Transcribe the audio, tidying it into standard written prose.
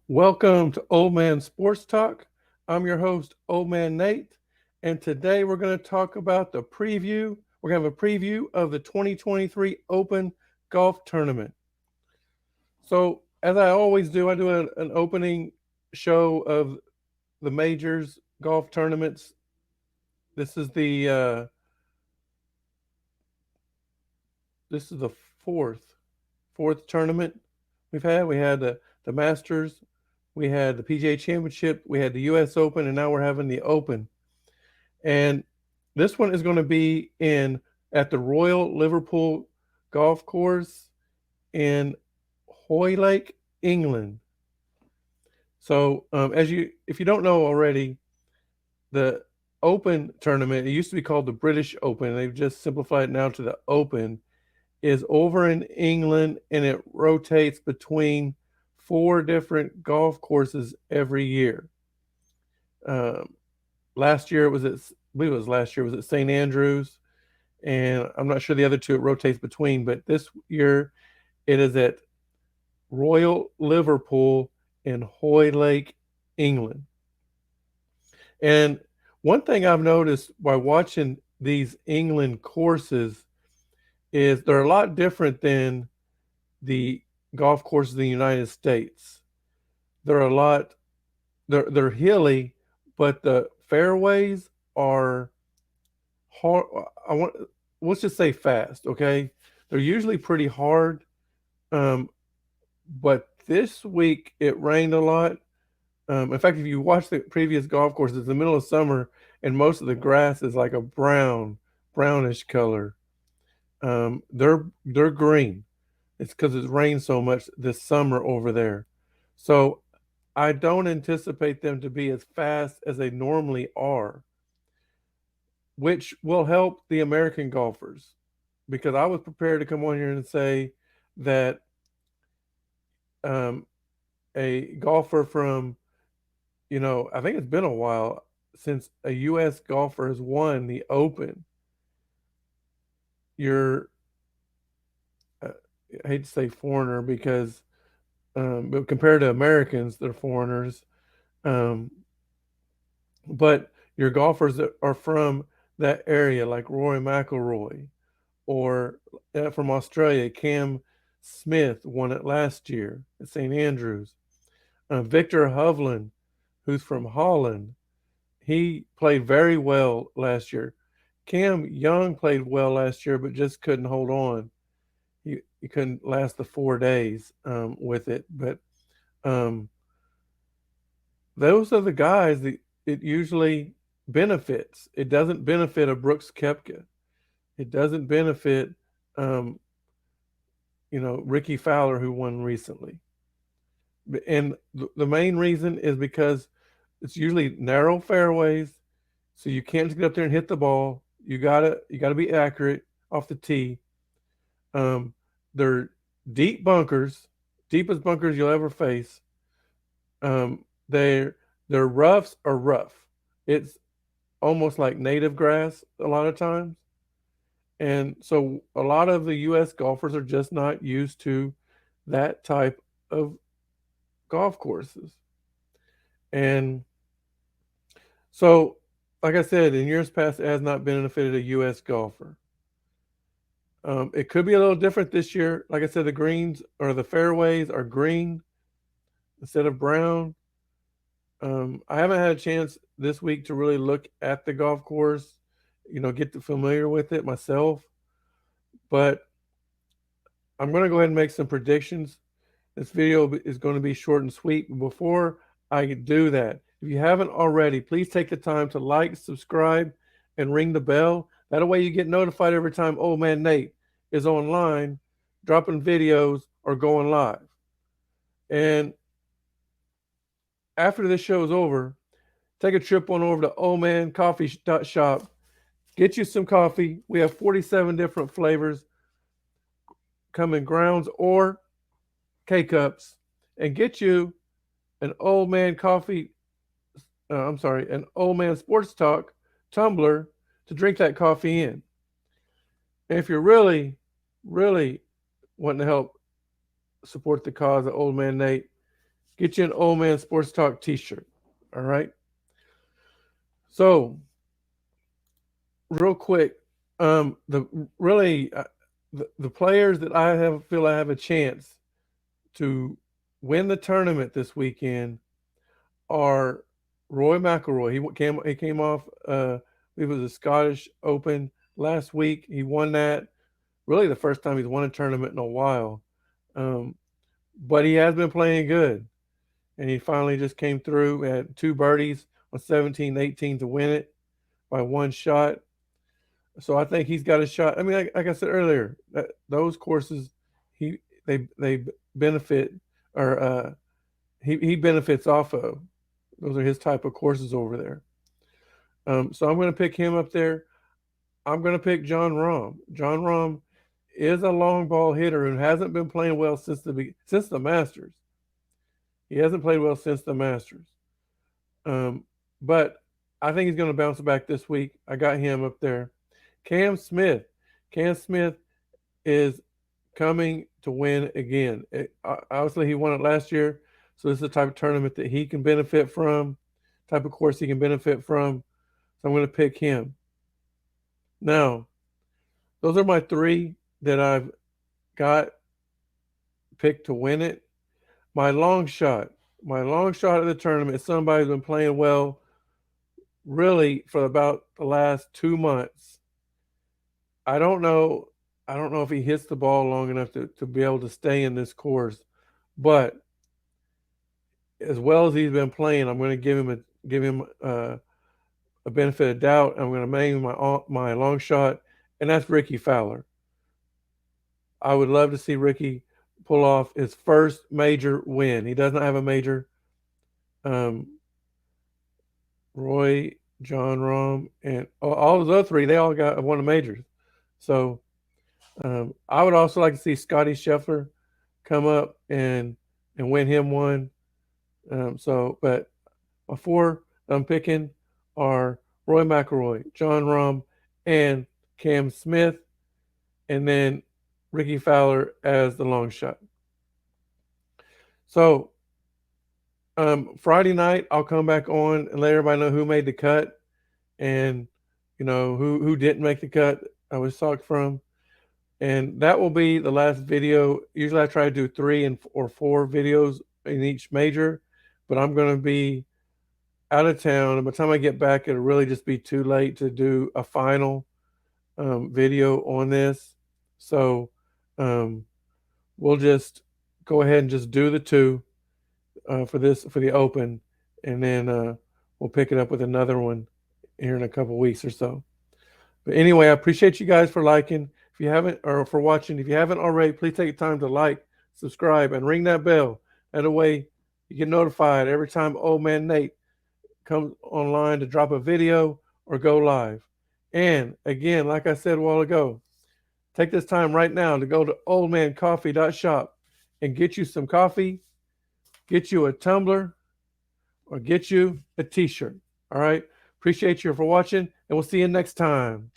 Welcome to Old Man Sports Talk. I'm your host, Old Man Nate, and today we're going to talk about the preview. We're going to have a preview of the 2023 Open Golf Tournament. So, as I always do, I do an opening show of the majors golf tournaments. This is the fourth tournament we've had. We had the Masters, we had the PGA Championship, we had the U.S. Open, and now we're having the Open. And this one is going to be in at the Royal Liverpool Golf Course in Hoylake, England. So, if you don't know already, the Open tournament, it used to be called the British Open. They've just simplified it now to the Open, is over in England, and it rotates between four different golf courses every year. Um, last year it was at, I believe it was last year, was at St. Andrews, and I'm not sure the other two it rotates between, but this year it is at Royal Liverpool in Hoylake, England. And one thing I've noticed by watching these England courses is they're a lot different than the golf courses in the United States. They're a lot they're hilly, but the fairways are hard. I want let's just say fast, okay? They're usually pretty hard. Um, but this week it rained a lot. In fact, if you watch the previous golf courses, it's the middle of summer and most of the grass is like a brownish color. They're green. It's because it's rained so much this summer over there. So I don't anticipate them to be as fast as they normally are, which will help the American golfers because I was prepared to come on here and say that um, a golfer from, I think it's been a while since a U.S. golfer has won the Open. You're, uh, I hate to say foreigner because, but compared to Americans, they're foreigners. Um, but your golfers that are from that area, like Rory McIlroy, or from Australia, Cam Smith won it last year at St. Andrews. Victor Hovland, who's from Holland, he played very well last year. Cam Young played well last year, but just couldn't hold on. He couldn't last the 4 days with it. But um, those are the guys that it usually benefits. It doesn't benefit a Brooks Koepka. It doesn't benefit, um, Ricky Fowler, who won recently. And the main reason is because it's usually narrow fairways, so you can't just get up there and hit the ball. You gotta be accurate off the tee. Um, they're deep bunkers, deepest bunkers you'll ever face. Their roughs are rough. It's almost like native grass a lot of times, and so a lot of the U.S. golfers are just not used to that type of golf courses. And so, like I said, in years past, it has not benefited a U.S. golfer. It could be a little different this year. Like I said, the greens or the fairways are green instead of brown. I haven't had a chance this week to really look at the golf course, get familiar with it myself. But I'm going to go ahead and make some predictions. This video is going to be short and sweet. But before I do that, if you haven't already, please take the time to like, subscribe, and ring the bell. That way you get notified every time Old Man Nate is online, dropping videos or going live. And after this show is over, take a trip on over to Old Man Coffee Shop. Get you some coffee. We have 47 different flavors, come in grounds or K cups, and get you an Old Man Coffee. An Old Man Sports Talk tumbler to drink that coffee in. And if you're really, really wanting to help support the cause of Old Man Nate, get you an Old Man Sports Talk t-shirt. All right. So real quick, the really the players that feel I have a chance to win the tournament this weekend are Roy McIlroy. He came off it was a Scottish Open last week. He won that. Really, the first time he's won a tournament in a while. Um, but he has been playing good, and he finally just came through. Had two birdies on 17, 18 to win it by one shot. So I think he's got a shot. I mean, like I said earlier, those courses, he they benefit or he benefits off of. Those are his type of courses over there. So I'm going to pick him up there. I'm going to pick John Rahm. John Rahm is a long ball hitter who hasn't been playing well since the Masters. He hasn't played well since the Masters. But I think he's going to bounce back this week. I got him up there. Cam Smith. Cam Smith is coming to win again. Obviously, he won it last year, so this is the type of tournament that he can benefit from, type of course he can benefit from. So I'm going to pick him. Now, those are my three that I've got picked to win it. My long shot of the tournament is somebody who's been playing well really for about the last 2 months. I don't know. I don't know if he hits the ball long enough to be able to stay in this course, but as well as he's been playing, I'm going to give him a benefit of doubt. I'm going to name my long shot, and that's Ricky Fowler. I would love to see Ricky pull off his first major win. He does not have a major. Roy, John Rahm, and all those other three, they all got won the majors. So I would also like to see Scotty Scheffler come up and win him one. But my four I'm picking are Roy McIlroy, John Rahm, and Cam Smith, and then Ricky Fowler as the long shot. So Friday night I'll come back on and let everybody know who made the cut and who didn't make the cut. I was talked from. And that will be the last video. Usually I try to do 3 or 4 videos in each major, but I'm going to be out of town. And by the time I get back, it'll really just be too late to do a final video on this. So we'll just go ahead and just do the 2 for the Open, and then we'll pick it up with another one here in a couple weeks or so. But anyway, I appreciate you guys for liking. If you haven't, or for watching, if you haven't already, please take time to like, subscribe, and ring that bell. That way you get notified every time Old Man Nate comes online to drop a video or go live. And again, like I said a while ago, take this time right now to go to oldmancoffee.shop and get you some coffee, get you a tumbler, or get you a t-shirt. All right. Appreciate you for watching, and we'll see you next time.